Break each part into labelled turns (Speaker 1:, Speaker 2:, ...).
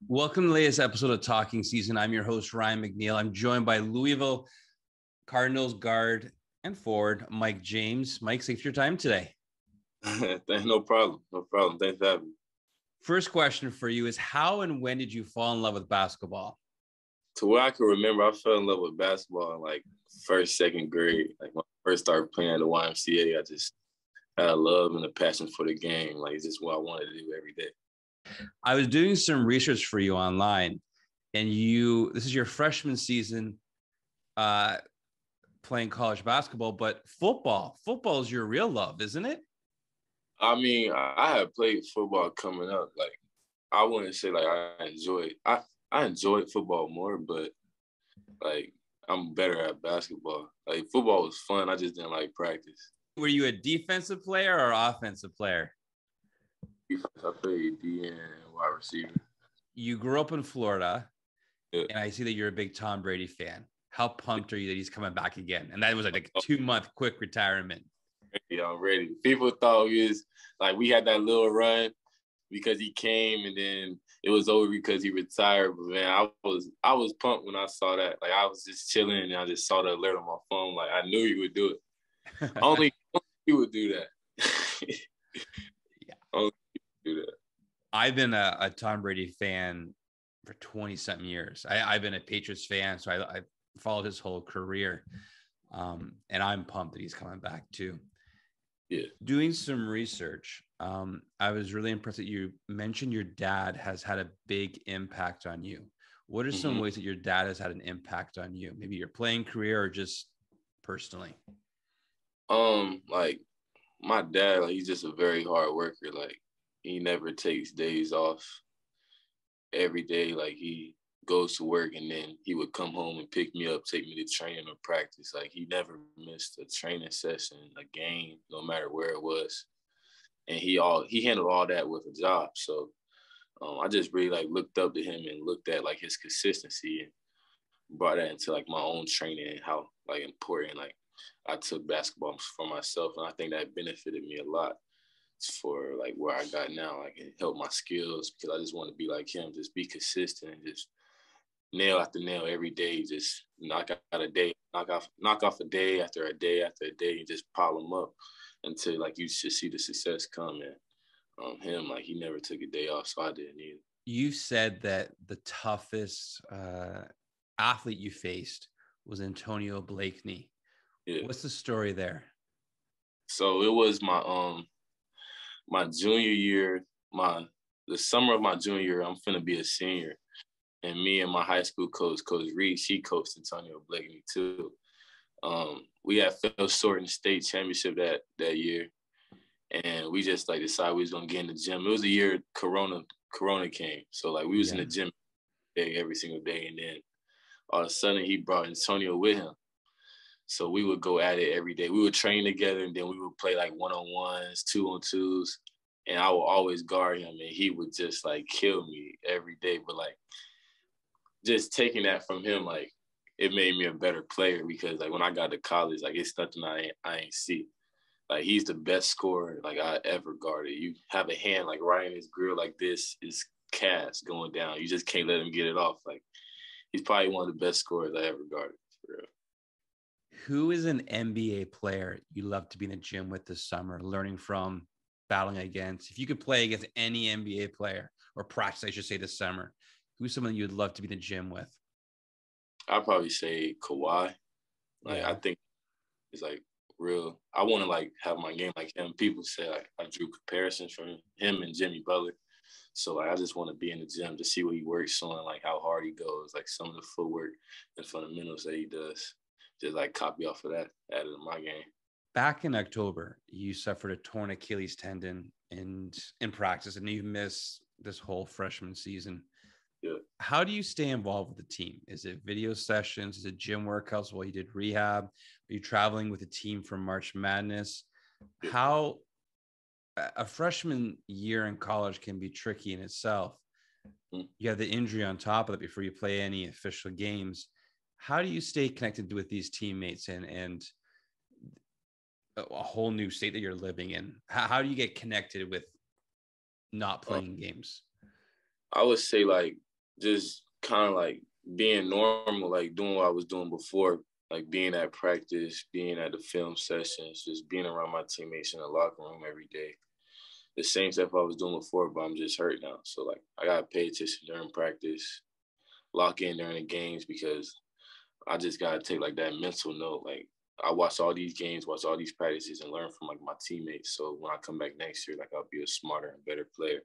Speaker 1: Welcome to the latest episode of Talking Season. I'm your host, Ryan McNeil. I'm joined by Louisville Cardinals guard and forward, Mike James. Mike, thanks for your time today.
Speaker 2: No problem. No problem. Thanks for having me.
Speaker 1: First question for you is, how and when did you fall in love with basketball?
Speaker 2: To what I can remember, I fell in love with basketball in like first, second grade. Like when I first started playing at the YMCA, I just had a love and a passion for the game. Like it's just what I wanted to do every day.
Speaker 1: I was doing some research for you online, and this is your freshman season playing college basketball, but football is your real love, isn't it?
Speaker 2: I mean, I had played football coming up. Like I wouldn't say like I enjoyed football more, but like I'm better at basketball. Like football was fun. I just didn't like practice.
Speaker 1: Were you a defensive player or offensive player?
Speaker 2: I played D and wide receiver.
Speaker 1: You grew up in Florida,
Speaker 2: Yeah.
Speaker 1: and I see that you're a big Tom Brady fan. How pumped are you that he's coming back again? And that was like a 2-month quick retirement.
Speaker 2: Yeah, I'm ready. People thought we had that little run because he came, and then it was over because he retired. But man, I was pumped when I saw that. Like I was just chilling, and I just saw the alert on my phone. Like I knew he would do it. Only he would do that.
Speaker 1: Yeah,
Speaker 2: only he would do that.
Speaker 1: I've been a Tom Brady fan for 20-something years. I've been a Patriots fan, so I followed his whole career. And I'm pumped that he's coming back too.
Speaker 2: Yeah.
Speaker 1: Doing some research, I was really impressed that you mentioned your dad has had a big impact on you. What are some ways that your dad has had an impact on you? Maybe your playing career or just personally?
Speaker 2: Like my dad, like he's just a very hard worker. Like he never takes days off. Every day, like he goes to work and then he would come home and pick me up, take me to training or practice. Like he never missed a training session, a game, no matter where it was. And he handled all that with a job. So I just really like looked up to him and looked at like his consistency and brought that into like my own training and how like important like I took basketball for myself. And I think that benefited me a lot for like where I got now. Like it helped my skills because I just want to be like him, just be consistent and just nail after nail every day, just knock out a day, knock off a day after a day after a day, and just pile them up until like you should see the success come. And him, like he never took a day off, so I didn't either.
Speaker 1: You said that the toughest athlete you faced was Antonio Blakeney.
Speaker 2: Yeah.
Speaker 1: What's the story there?
Speaker 2: So it was my junior year, the summer of my junior year, I'm finna be a senior. And me and my high school coach, Coach Reed, she coached Antonio Blakeney too. We had fell short in the state championship that year. And we just like decided we was gonna get in the gym. It was the year Corona came. So like we was in the gym every single day. And then all of a sudden he brought Antonio with him. So we would go at it every day. We would train together and then we would play like 1-on-1s, 2-on-2s. And I would always guard him and he would just like kill me every day. But like just taking that from him, like it made me a better player because like when I got to college, like it's nothing I ain't see. Like he's the best scorer like I ever guarded. You have a hand like right in his grill like this is cast going down. You just can't let him get it off. Like he's probably one of the best scorers I ever guarded. For real.
Speaker 1: Who is an NBA player you love to be in the gym with this summer, learning from, battling against? If you could play against any NBA player or practice, I should say, this summer, who's someone you'd love to be in the gym with?
Speaker 2: I'd probably say Kawhi. Like I think it's like real. I want to like have my game like him. People say like I drew comparisons from him and Jimmy Butler. So like I just want to be in the gym to see what he works on, like how hard he goes, like some of the footwork and fundamentals that he does. Just like copy off of that, add it to my game.
Speaker 1: Back in October, you suffered a torn Achilles tendon and in practice, and you missed this whole freshman season.
Speaker 2: Yeah.
Speaker 1: How do you stay involved with the team? Is it video sessions? Is it gym workouts while you did rehab? Are you traveling with the team for March Madness?
Speaker 2: Yeah.
Speaker 1: How a freshman year in college can be tricky in itself. You have the injury on top of it before you play any official games. How do you stay connected with these teammates and a whole new state that you're living in? How do you get connected with not playing games?
Speaker 2: I would say like just kind of like being normal, like doing what I was doing before, like being at practice, being at the film sessions, just being around my teammates in the locker room every day. The same stuff I was doing before, but I'm just hurt now. So like I gotta pay attention during practice, lock in during the games, because I just gotta take like that mental note. Like I watch all these games, watch all these practices, and learn from like my teammates. So when I come back next year, like I'll be a smarter and better player.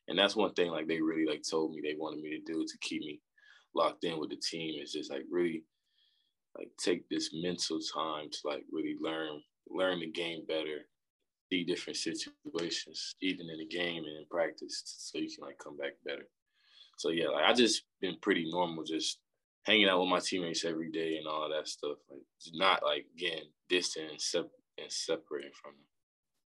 Speaker 2: And that's one thing like they really like told me they wanted me to do to keep me locked in with the team, is just like really like take this mental time to like really learn the game better, see different situations, even in the game and in practice, so you can like come back better. So yeah, like I just been pretty normal, just hanging out with my teammates every day and all that stuff. Like not like getting distant and separating from them.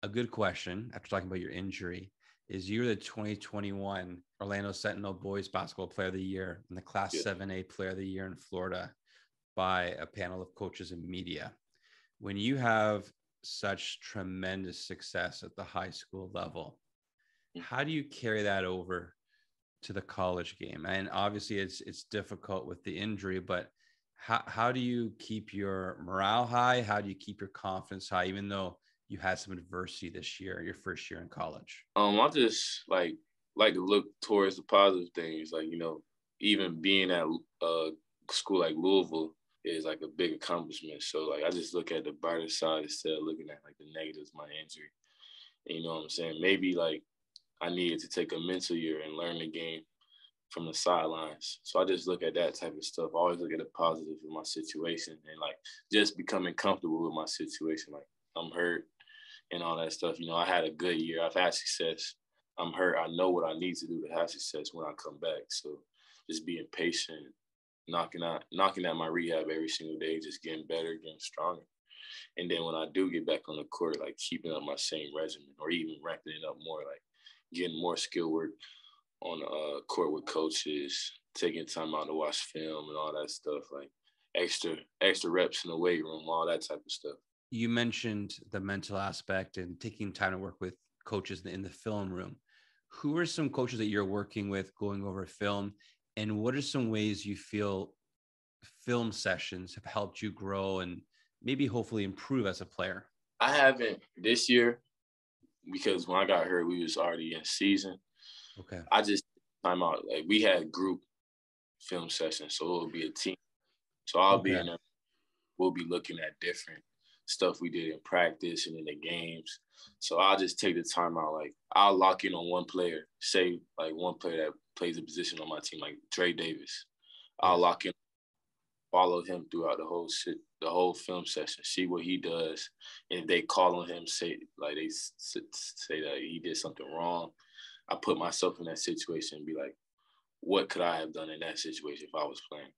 Speaker 1: A good question after talking about your injury is you're the 2021 Orlando Sentinel Boys Basketball Player of the Year and the Class 7A Player of the Year in Florida by a panel of coaches and media. When you have such tremendous success at the high school level, how do you carry that over to the college game? And obviously it's difficult with the injury, but how do you keep your morale high? How do you keep your confidence high, even though you had some adversity this year, your first year in college?
Speaker 2: I just like to look towards the positive things. Like, you know, even being at school like Louisville is like a big accomplishment. So like I just look at the brighter side instead of looking at like the negatives, my injury. And you know what I'm saying? Maybe like I needed to take a mental year and learn the game from the sidelines. So I just look at that type of stuff. I always look at the positive in my situation and like just becoming comfortable with my situation. Like I'm hurt and all that stuff. You know, I had a good year. I've had success. I'm hurt. I know what I need to do to have success when I come back. So just being patient, knocking at my rehab every single day, just getting better, getting stronger. And then when I do get back on the court, like keeping up my same regimen or even ramping it up more, like getting more skill work on the court with coaches, taking time out to watch film and all that stuff, like extra reps in the weight room, all that type of stuff.
Speaker 1: You mentioned the mental aspect and taking time to work with coaches in the film room. Who are some coaches that you're working with going over film? And what are some ways you feel film sessions have helped you grow and maybe hopefully improve as a player?
Speaker 2: I haven't this year because when I got hurt, we was already in season.
Speaker 1: Okay.
Speaker 2: I just time out. Like we had group film sessions, so it'll be a team. So I'll be in there. We'll be looking at different stuff we did in practice and in the games. So I'll just take the time out. Like I'll lock in on one player, say like one player that plays a position on my team, like Trey Davis. I'll lock in, follow him throughout the whole film session, see what he does. And if they call on him, say like they say that he did something wrong, I put myself in that situation and be like, what could I have done in that situation if I was playing?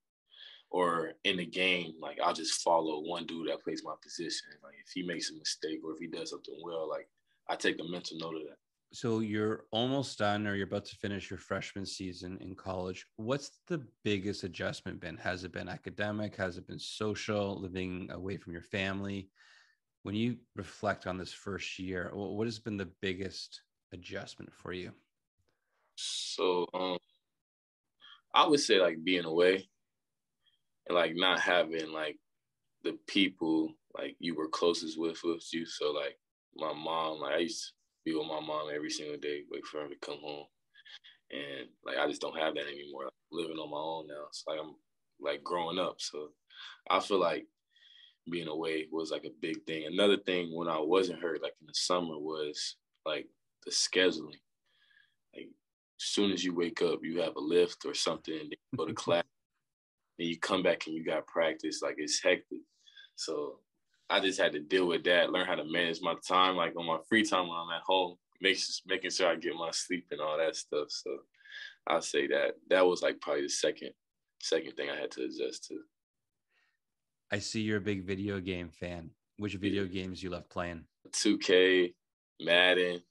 Speaker 2: Or in the game, like I'll just follow one dude that plays my position. Like if he makes a mistake or if he does something well, like I take a mental note of that.
Speaker 1: So you're almost done or you're about to finish your freshman season in college. What's the biggest adjustment been? Has it been academic? Has it been social, living away from your family? When you reflect on this first year, what has been the biggest adjustment for you?
Speaker 2: So I would say like being away and like not having like the people like you were closest with you. So like my mom, like I used to be with my mom every single day, wait for her to come home. And like I just don't have that anymore. Like, living on my own now. It's like I'm like growing up. So I feel like being away was like a big thing. Another thing when I wasn't hurt, like in the summer, was like the scheduling. Like as soon as you wake up, you have a lift or something, and you go to class, and you come back and you got practice. Like it's hectic. So I just had to deal with that, learn how to manage my time, like on my free time when I'm at home, making sure I get my sleep and all that stuff. So I'll say that was like probably the second thing I had to adjust to.
Speaker 1: I see you're a big video game fan. Which video games you love playing?
Speaker 2: 2K, Madden.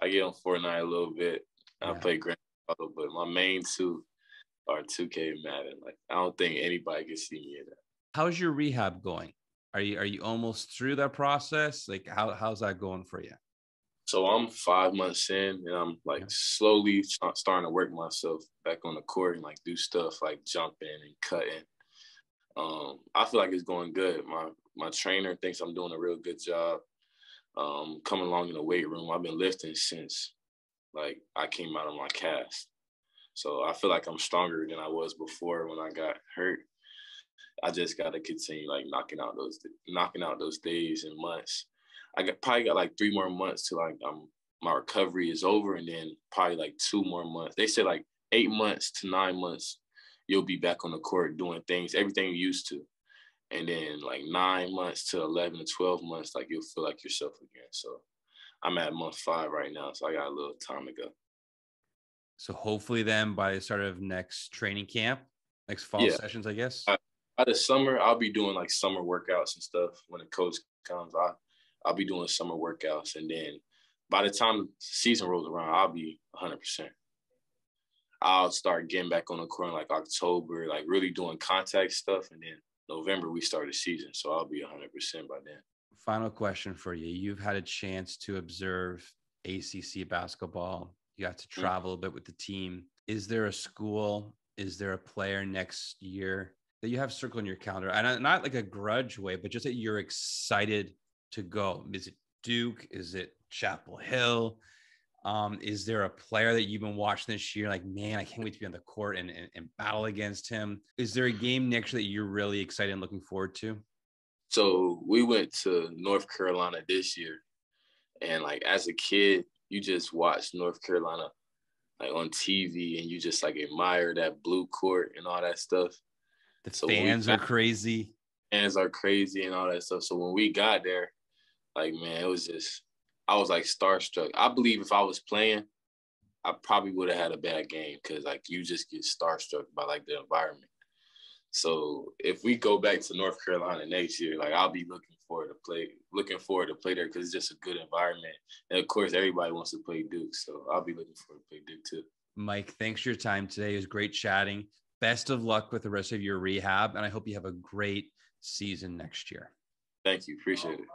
Speaker 2: I get on Fortnite a little bit. I play Grand Theft Auto, but my main two are 2K and Madden. Like I don't think anybody can see me in that.
Speaker 1: How's your rehab going? Are you almost through that process? Like how's that going for you?
Speaker 2: So I'm 5 months in, and I'm like slowly starting to work myself back on the court and like do stuff like jumping and cutting. I feel like it's going good. My trainer thinks I'm doing a real good job. Coming along in the weight room, I've been lifting since like I came out of my cast. So I feel like I'm stronger than I was before when I got hurt. I just got to continue like knocking out those days and months. Probably got like 3 more months till like my recovery is over, and then probably like 2 more months. They say like 8 months to 9 months, you'll be back on the court doing things, everything you used to. And then like 9 months to 11 to 12 months, like you'll feel like yourself again. So I'm at month 5 right now, so I got a little time to go.
Speaker 1: So hopefully then by the start of next training camp, next fall
Speaker 2: Yeah.
Speaker 1: sessions, I guess.
Speaker 2: By the summer, I'll be doing like summer workouts and stuff. When the coach comes, I'll be doing summer workouts, and then by the time the season rolls around, I'll be 100%. I'll start getting back on the court in like October, like really doing contact stuff, and then November we start the season, so I'll be 100% by then.
Speaker 1: Final question for you. You've had a chance to observe ACC basketball. You got to travel a bit with the team. Is there a school? Is there a player next year that you have circled in your calendar? And not like a grudge way, but just that you're excited to go. Is it Duke? Is it Chapel Hill? Is there a player that you've been watching this year? Like, man, I can't wait to be on the court and battle against him. Is there a game next year that you're really excited and looking forward to?
Speaker 2: So we went to North Carolina this year, and like as a kid, you just watch North Carolina like on TV, and you just like admire that blue court and all that stuff.
Speaker 1: The fans are crazy.
Speaker 2: Fans are crazy and all that stuff. So when we got there, like, man, it was just, I was like starstruck. I believe if I was playing, I probably would have had a bad game because like you just get starstruck by like the environment. So if we go back to North Carolina next year, like I'll be looking forward to play there because it's just a good environment. And of course, everybody wants to play Duke. So I'll be looking forward to play Duke too.
Speaker 1: Mike, thanks for your time today. It was great chatting. Best of luck with the rest of your rehab. And I hope you have a great season next year.
Speaker 2: Thank you. Appreciate it.